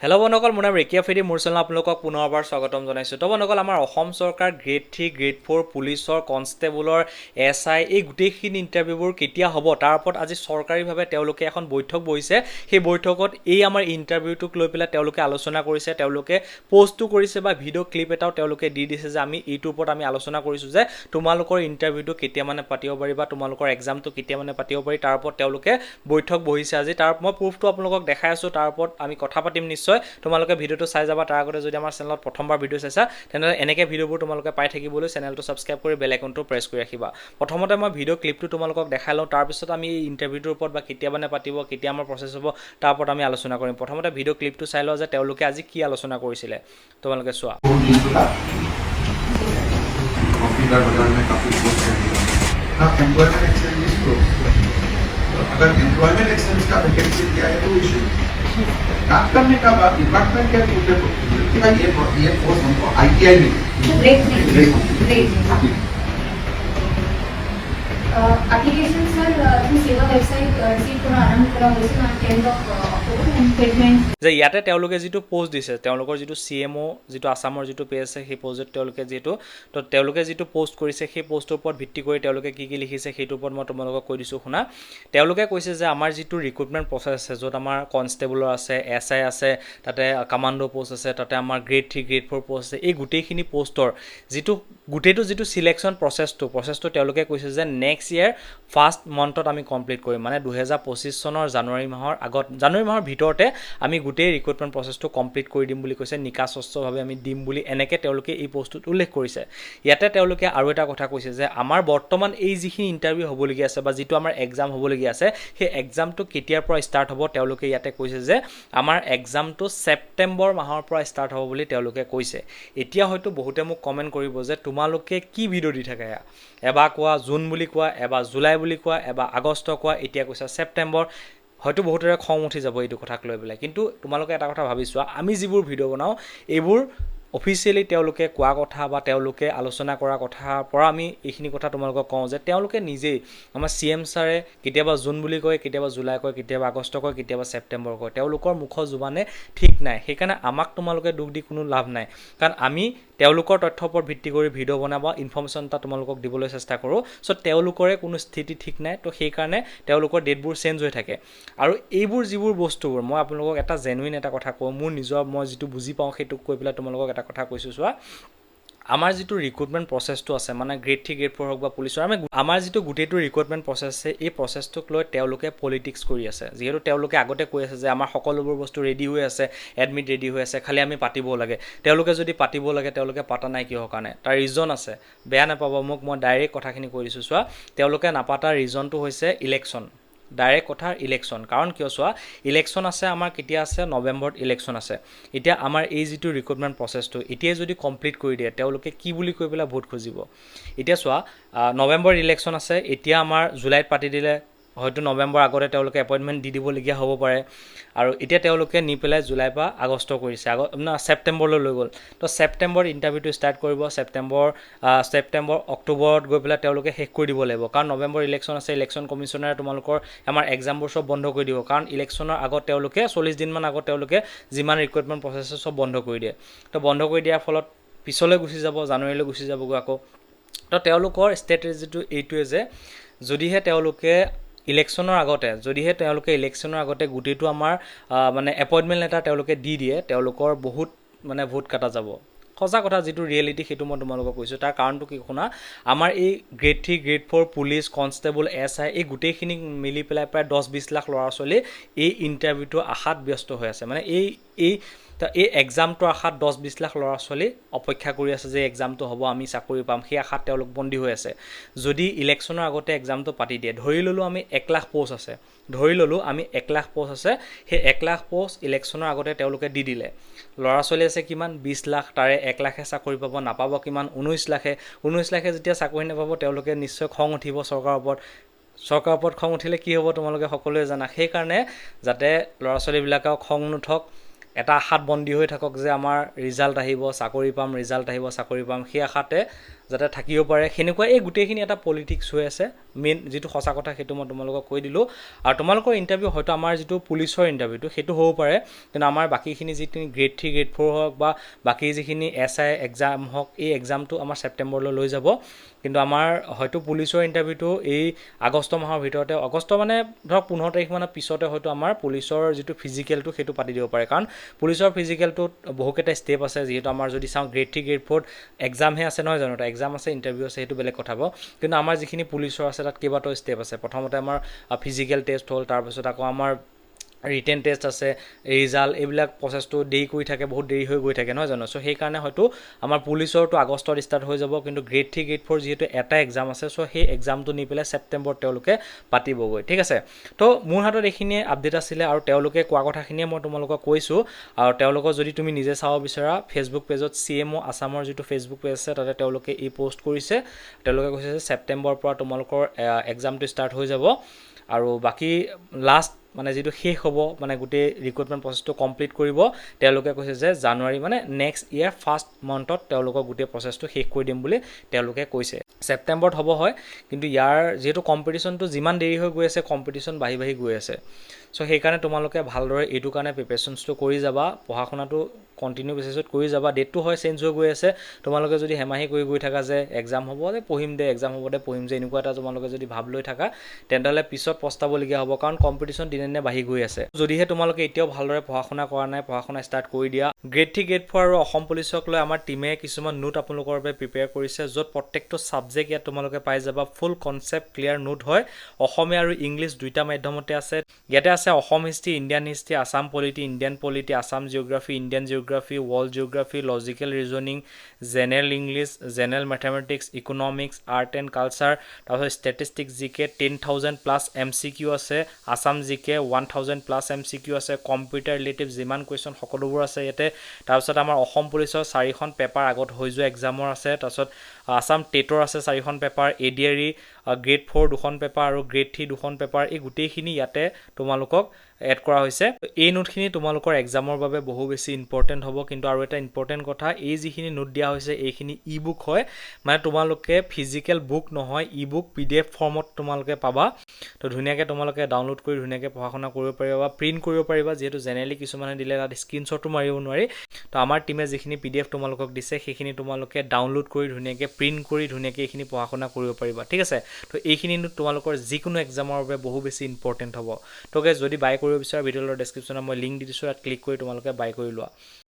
Hello' বন্ধুসকল, মোৰ নাম ৰেকিয়া ফেডি। মোৰ চেনেল আপোনালোকক পুনৰবাৰ স্বাগতম জনাইছোঁ। তো বন্ধুসকল, আমাৰ অসম চৰকাৰ গ্ৰেড 3, গ্ৰেড 4 পুলিচৰ, কনষ্টেবলৰ, SI এই গোটেইখিনি ইণ্টাৰভিউবোৰ কেতিয়া হ'ব তাৰ ওপৰত আজি চৰকাৰীভাৱে তেওঁলোকে এখন বৈঠক বহিছে। সেই বৈঠকত এই আমাৰ ইণ্টাৰভিউটোক লৈ পেলাই তেওঁলোকে আলোচনা কৰিছে। তেওঁলোকে পষ্টটো কৰিছে বা ভিডিঅ' ক্লিপ এটাও তেওঁলোকে দি দিছে যে আমি এইটোৰ ওপৰত আমি আলোচনা কৰিছোঁ যে তোমালোকৰ ইণ্টাৰভিউটো কেতিয়া মানে পাতিব পাৰি বা তোমালোকৰ এক্সামটো কেতিয়া মানে পাতিব পাৰি তাৰ ওপৰত তেওঁলোকে বৈঠক বহিছে আজি। তাৰ মই প্ৰুফটো আপোনালোকক দেখাই আছোঁ, তাৰ ওপৰত আমি কথা পাতিম নিশ্চয়। তোমালোকে ভিডিঅ'টো চাই যাবা। তাৰ আগতে যদি আমাৰ চেনেলত প্ৰথমবাৰ ভিডিঅ' চাইছা তেনেহ'লে এনেকৈ ভিডিঅ'বোৰ তোমালোকে পাই থাকিবলৈ চেনেলটো ছাবস্ক্ৰাইব কৰি বেল আইকনটো প্ৰেছ কৰি ৰাখিবা। প্ৰথমতে মই ভিডিঅ' ক্লিপটো তোমালোকক দেখাই লওঁ, তাৰপিছত আমি এই ইণ্টাৰভিউটোৰ ওপৰত বা কেতিয়া মানে পাতিব, কেতিয়া আমাৰ প্ৰচেছ হ'ব তাৰ ওপৰত আমি আলোচনা কৰিম। প্ৰথমতে ভিডিঅ' ক্লিপটো চাই লওঁ যে তেওঁলোকে আজি কি আলোচনা কৰিছিলে, তোমালোকে চোৱা। अगर एम्प्लॉयमेंट एक्सचेंज का वैकेंसी दिया है तो इशू बात करने का बात डिपार्टमेंट क्या बोलते हैं कि भाई ये पोस्ट हमको ITI में application sir through seva website receipt কৰা আৰম্ভ কৰা হৈছিল on 10th of October and payment যে ইয়াতে তেওঁলোকে যিটো পোষ্ট দিছে, তেওঁলোকৰ যিটো CMO যিটো আসামৰ যিটো পেজ আছে সেই পোষ্টত তেওঁলোকে যিটো পোষ্ট কৰিছে সেই পোষ্টৰ ওপৰত ভিত্তি কৰি তেওঁলোকে কি লিখিছে সেইটোৰ ওপৰত মই তোমালোকক কৈ দিছোঁ শুনা। তেওঁলোকে কৈছে যে আমাৰ যিটো ৰিক্ৰুটমেণ্ট প্ৰচেছ আছে, য'ত আমাৰ কনষ্টেবলৰ আছে, SI আছে, তাতে কামাণ্ডো পোষ্ট আছে, তাতে আমাৰ গ্ৰেড 3, গ্ৰেড 4 পোষ্ট আছে, এই গোটেইখিনি পোষ্টৰ গোটেইটো যিটো চিলেকশ্যন প্ৰচেছটো তেওঁলোকে কৈছে যে নেক্সট ইয়েৰ ফাৰ্ষ্ট মান্থত আমি কমপ্লিট কৰিম, মানে 2025 চনৰ জানুৱাৰী মাহৰ ভিতৰতে আমি গোটেই ৰিক্ৰুটমেণ্ট প্ৰচেছটো কমপ্লিট কৰি দিম বুলি কৈছে। নিকাস্বচ্ছভাৱে আমি দিম বুলি এনেকৈ তেওঁলোকে এই পোষ্টটোত উল্লেখ কৰিছে। ইয়াতে তেওঁলোকে আৰু এটা কথা কৈছে যে আমাৰ বৰ্তমান এই যিখিনি ইণ্টাৰভিউ হ'বলগীয়া আছে বা যিটো আমাৰ এক্সাম হ'বলগীয়া আছে সেই এক্সামটো কেতিয়াৰ পৰা ষ্টাৰ্ট হ'ব তেওঁলোকে ইয়াতে কৈছে যে আমাৰ এক্সামটো ছেপ্টেম্বৰ মাহৰ পৰা ষ্টাৰ্ট হ'ব বুলি তেওঁলোকে কৈছে। এতিয়া হয়তো বহুতে মোক কমেণ্ট কৰিব যে তোমালোকে কি ভিডিঅ' দি থাকে, এবাৰ কোৱা জুন বুলি কোৱা, এবাৰ জুলাই বুলি কোৱা, এবাৰ আগষ্ট কোৱা, এতিয়া কৈছা ছেপ্টেম্বৰ। হয়তো বহুতৰে খং উঠি যাব এইটো কথাক লৈ পেলাই, কিন্তু তোমালোকে এটা কথা ভাবি চোৱা, আমি যিবোৰ ভিডিঅ' বনাওঁ এইবোৰ অফিচিয়েলি তেওঁলোকে কোৱা কথা বা তেওঁলোকে আলোচনা কৰা কথাৰ পৰা আমি এইখিনি কথা তোমালোকক কওঁ যে তেওঁলোকে নিজেই আমাৰ CM ছাৰে কেতিয়াবা জুন বুলি কয়, কেতিয়াবা জুলাই কয়, কেতিয়াবা আগষ্ট কয়, কেতিয়াবা ছেপ্টেম্বৰ কয়। তেওঁলোকৰ মুখৰ জুবানে ঠিক নাই, সেইকাৰণে আমাক তোমালোকে দুখ দি কোনো লাভ নাই, কাৰণ আমি তেওঁলোকৰ তথ্যৰ ওপৰত ভিত্তি কৰি ভিডিঅ' বনাব ইনফৰ্মেশ্যন এটা তোমালোকক দিবলৈ চেষ্টা কৰোঁ। চ' তেওঁলোকৰে কোনো স্থিতি ঠিক নাই, তো সেইকাৰণে তেওঁলোকৰ ডেটবোৰ চেঞ্জ হৈ থাকে। আৰু এইবোৰ যিবোৰ বস্তুবোৰ মই আপোনালোকক এটা জেনুইন এটা কথা কওঁ, মোৰ নিজৰ মই যিটো বুজি পাওঁ সেইটোক কৈ পেলাই তোমালোকক এটা কথা কৈছোঁ চোৱা। আমাৰ যিটো ৰিক্ৰুটমেণ্ট প্ৰচেছটো আছে, মানে গ্ৰেড 3, গ্ৰেড 4 হওক বা পুলিচৰ, আমাৰ যিটো গোটেইটো ৰিক্ৰুটমেণ্ট প্ৰচেছ আছে এই প্ৰচেছটোক লৈ তেওঁলোকে পলিটিক্স কৰি আছে। যিহেতু তেওঁলোকে আগতে কৈ আছে যে আমাৰ সকলোবোৰ বস্তু ৰেডি হৈ আছে, এডমিট ৰেডি হৈ আছে, খালি আমি পাতিবও লাগে। তেওঁলোকে যদি পাতিব লাগে তেওঁলোকে পাতা নাই কিহৰ কাৰণে, তাৰ ৰিজন আছে। বেয়া নাপাব মোক, মই ডাইৰেক্ট কথাখিনি কৈ দিছোঁ চোৱা। তেওঁলোকে নাপাতাৰ ৰিজনটো হৈছে ইলেকশ্যন, ডাইৰেক্ট কথা ইলেকশ্যন। কাৰণ কিয় চোৱা, ইলেকশ্যন আছে আমাৰ কেতিয়া আছে, নৱেম্বৰত ইলেকশ্যন আছে। এতিয়া আমাৰ এই যিটো ৰিক্ৰুটমেণ্ট প্ৰচেছটো এতিয়াই যদি কমপ্লিট কৰি দিয়ে তেওঁলোকে কি বুলি কৈ পেলাই ভোট খুজিব। এতিয়া চোৱা, নৱেম্বৰত ইলেকশ্যন আছে, এতিয়া আমাৰ জুলাইত পাতি দিলে হয়তো নৱেম্বৰ আগতে তেওঁলোকে এপইণ্টমেণ্ট দি দিবলগীয়া হ'ব পাৰে। আৰু এতিয়া তেওঁলোকে নি পেলাই জুলাই পৰা আগষ্ট কৰিছে, ছেপ্টেম্বৰলৈ লৈ গ'ল। তো ছেপ্টেম্বৰত ইণ্টাৰভিউটো ষ্টাৰ্ট কৰিব, ছেপ্টেম্বৰ অক্টোবৰত গৈ পেলাই তেওঁলোকে শেষ কৰি দিব লাগিব। কাৰণ নৱেম্বৰ ইলেকশ্যন আছে, ইলেকশ্যন কমিশ্যনাৰে তোমালোকৰ আমাৰ এক্সামবোৰ চব বন্ধ কৰি দিব। কাৰণ ইলেকশ্যনৰ আগত তেওঁলোকে 40 দিনমান আগত তেওঁলোকে যিমান ৰিক্ৰুটমেণ্ট প্ৰচেছ আছে চব বন্ধ কৰি দিয়ে। তো বন্ধ কৰি দিয়াৰ ফলত পিছলৈ গুচি যাব, জানুৱাৰীলৈ গুচি যাবগৈ আকৌ। তো তেওঁলোকৰ ষ্ট্ৰেটেজিটো এইটোৱে যে যদিহে তেওঁলোকে ইলেকশ্যনৰ আগতে গোটেইটো আমাৰ মানে এপইণ্টমেণ্ট লেটাৰ তেওঁলোকে দি দিয়ে, তেওঁলোকৰ বহুত মানে ভোট কটা যাব। সঁচা কথা, যিটো ৰিয়েলিটি সেইটো মই তোমালোকক কৈছোঁ। তাৰ কাৰণটো কি শুনা, আমাৰ এই grade 3, grade 4 police, constable, SI এই গোটেইখিনি মিলি পেলাই প্ৰায় 10-20 লাখ ল'ৰা ছোৱালী এই ইণ্টাৰভিউটোৰ আশাত ব্যস্ত হৈ আছে। মানে এই এক্সামটোৰ আশাত 10-20 লাখ ল'ৰা ছোৱালী অপেক্ষা কৰি আছে যে এক্সামটো হ'ব, আমি চাকৰি পাম, সেই আশাত তেওঁলোক বন্দী হৈ আছে। যদি ইলেকশ্যনৰ আগতে এক্সামটো পাতি দিয়ে, ধৰি ল'লোঁ আমি 1 লাখ পোষ্ট আছে, সেই 1 লাখ পোষ্ট ইলেকশ্যনৰ আগতে তেওঁলোকে দি দিলে। ল'ৰা ছোৱালী আছে কিমান, 20 লাখ, তাৰে 1 লাখে চাকৰি পাব, নাপাব কিমান, 19 লাখে যেতিয়া চাকৰি নাপাব তেওঁলোকে নিশ্চয় খং উঠিব চৰকাৰৰ ওপৰত। খং উঠিলে কি হ'ব তোমালোকে সকলোৱে জানা। সেইকাৰণে যাতে ল'ৰা ছোৱালীবিলাকেও খং নুঠক, এটা আশাত বন্দী হৈ থাকক যে আমাৰ ৰিজাল্ট আহিব, চাকৰি পাম, সেই আশাতে যাতে থাকিব পাৰে। সেনেকুৱা এই গোটেইখিনি এটা পলিটিক্স হৈ আছে মেইন যিটো সঁচা কথা সেইটো মই তোমালোকক কৈ দিলোঁ আৰু তোমালোকৰ ইণ্টাৰভিউ হয়তো আমাৰ যিটো পুলিচৰ ইণ্টাৰভিউটো সেইটো হ'ব পাৰে কিন্তু আমাৰ বাকীখিনি যিখিনি গ্ৰেড 3 গ্ৰেড 4 হওক বা বাকী যিখিনি SI এক্সাম হওক এই এক্সামটো আমাৰ ছেপ্টেম্বৰলৈ লৈ যাব কিন্তু আমাৰ হয়তো পুলিচৰ ইণ্টাৰভিউটো এই আগষ্ট মাহৰ ভিতৰতে আগষ্ট মানে ধৰক 15 তাৰিখ মানৰ পিছতে হয়তো আমাৰ পুলিচৰ যিটো ফিজিকেলটো সেইটো পাতি দিব পাৰে কাৰণ পুলিচৰ ফিজিকেলটোত বহুকেইটা ষ্টেপ আছে যিহেতু আমাৰ যদি চাওঁ গ্ৰেড 3 গ্ৰেড 4 এক্সামহে আছে নহয় জানো এক্সাম আছে ইণ্টাৰভিউ আছে সেইটো বেলেগ কথা হ'ব কিন্তু আমাৰ যিখিনি পুলিচৰ আছে তাত কেইবাটাও ষ্টেপ আছে প্ৰথমতে আমাৰ ফিজিকেল টেষ্ট হ'ল তাৰপিছত আকৌ আমাৰ ৰিটেন টেষ্ট আছে ৰিজাল্ট এইবিলাক প্ৰচেছটো দেৰি কৰি থাকে বহুত দেৰি হৈ গৈ থাকে নহয় জানো চ' সেইকাৰণে হয়তো আমাৰ পুলিচৰটো আগষ্টত ষ্টাৰ্ট হৈ যাব কিন্তু গ্ৰেড 3 গ্ৰেড 4 যিহেতু এটা এক্সাম আছে চ' সেই এক্সামটো নি পেলাই ছেপ্টেম্বৰত তেওঁলোকে পাতিবগৈ ঠিক আছে তো মোৰ হাতত এইখিনিয়ে আপডেট আছিলে আৰু তেওঁলোকে কোৱা কথাখিনিয়ে মই তোমালোকক কৈছোঁ আৰু তেওঁলোকক যদি তুমি নিজে চাব বিচাৰা ফেচবুক পেজত CMO আছামৰ যিটো ফেচবুক পেজ আছে তাতে তেওঁলোকে এই পোষ্ট কৰিছে তেওঁলোকে কৈছে যে ছেপ্টেম্বৰৰ পৰা তোমালোকৰ এক্সামটো ষ্টাৰ্ট হৈ যাব আৰু বাকী লাষ্ট মানে যিটো শেষ হ'ব মানে গোটেই ৰিক্ৰুটমেণ্ট প্ৰচেছটো কমপ্লিট কৰিব তেওঁলোকে কৈছে যে জানুৱাৰী মানে নেক্সট ইয়াৰ ফাৰ্ষ্ট মান্থত তেওঁলোকৰ গোটেই প্ৰচেছটো শেষ কৰি দিম বুলি তেওঁলোকে কৈছে ছেপ্টেম্বৰত হ'ব হয় কিন্তু ইয়াৰ যিহেতু কম্পিটিশ্যনটো যিমান দেৰি হৈ গৈ আছে কম্পিটিশ্যন বাঢ়ি গৈ আছে চ' সেইকাৰণে তোমালোকে ভালদৰে এইটো কাৰণে প্ৰিপেৰেশ্যনছটো কৰি যাবা পঢ়া শুনাটো কণ্টিনিউ বেচিছত কৰি যাবা ডেটটো হয় চেঞ্জ হৈ গৈ আছে তোমালোকে যদি হেমাহি কৰি গৈ থাকা যে এক্সাম হ'ব দে পঢ়িম দে এক্সাম হ'ব দে পঢ়িম যে এনেকুৱা এটা তোমালোকে যদি ভাব লৈ থাকা তেন্তেহ'লে পিছত পস্তাবলগীয়া হ'ব কাৰণ কম্পিটিশ্যন দিনে দিনে বাঢ়ি গৈ আছে যদিহে তোমালোকে এতিয়াও ভালদৰে পঢ়া শুনা কৰা নাই পঢ়া শুনা ষ্টাৰ্ট কৰি দিয়া গ্ৰেড 3 গ্ৰেড 4 আৰু অসম পুলিচক লৈ আমাৰ টীমে কিছুমান নোট আপোনালোকৰ বাবে প্ৰিপেয়াৰ কৰিছে য'ত প্ৰত্যেকটো ছাবজেক্ট ইয়াত তোমালোকে পাই যাবা ফুল কনচেপ্ট ক্লিয়াৰ নোট হয় অসমীয়া আৰু ইংলিছ দুইটা মাধ্যমতে আছে ইয়াতে আছে Assam history Indian history Assam polity Indian polity Assam geography Indian geography world geography logical reasoning general English general mathematics economics art and culture তাৰপিছত ষ্টেটিষ্টিক্স জিকে 10,000 প্লাছ MCQ আছে আছাম জিকে 1,000 প্লাছ MCQ আছে কম্পিউটাৰ ৰিলেটিভ যিমান কুৱেশ্যন সকলোবোৰ আছে ইয়াতে তাৰপিছত আমাৰ অসম পুলিচৰ 4খন পেপাৰ আগত হৈ যোৱা এক্সামৰ আছে তাৰপিছত আছাম টেটৰ আছে 4খন পেপাৰ ADRE গ্ৰেড 4 2খন পেপাৰ আৰু গ্ৰেড 3 2খন পেপাৰ এই গোটেইখিনি ইয়াতে তোমালোকক এড কৰা হৈছে এই নোটখিনি তোমালোকৰ এক্সামৰ বাবে বহু বেছি ইম্পৰ্টেণ্ট হ'ব কিন্তু আৰু এটা ইম্পৰ্টেণ্ট কথা এই যিখিনি নোট দিয়া হৈছে এইখিনি ই বুক হয় মানে তোমালোকে ফিজিকেল বুক নহয় ই বুক PDF ফৰ্মত তোমালোকে পাবা তো ধুনীয়াকৈ তোমালোকে ডাউনলোড কৰি ধুনীয়াকৈ পঢ়া শুনা কৰিব পাৰিবা বা প্ৰিণ্ট কৰিব পাৰিবা যিহেতু জেনেৰেলি কিছুমানে দিলে তাত স্ক্ৰীনশ্বটো মাৰিব নোৱাৰি তো আমাৰ টীমে যিখিনি PDF তোমালোকক দিছে সেইখিনি তোমালোকে ডাউনলোড কৰি ধুনীয়াকৈ প্ৰিণ্ট কৰি ধুনীয়াকৈ এইখিনি পঢ়া শুনা কৰিব পাৰিবা ঠিক আছে তো এইখিনি তোমালোকৰ যিকোনো এক্সামৰ বাবে বহু বেছি ইম্পৰ্টেণ্ট হ'ব তো গাইজ যদি বাই কৰিব বিচাৰা ভিডিঅ'ৰ ডেছক্ৰিপশ্যনত মই লিংক দি দিছোঁ তাত ক্লিক কৰি তোমালোকে বাই কৰি লোৱা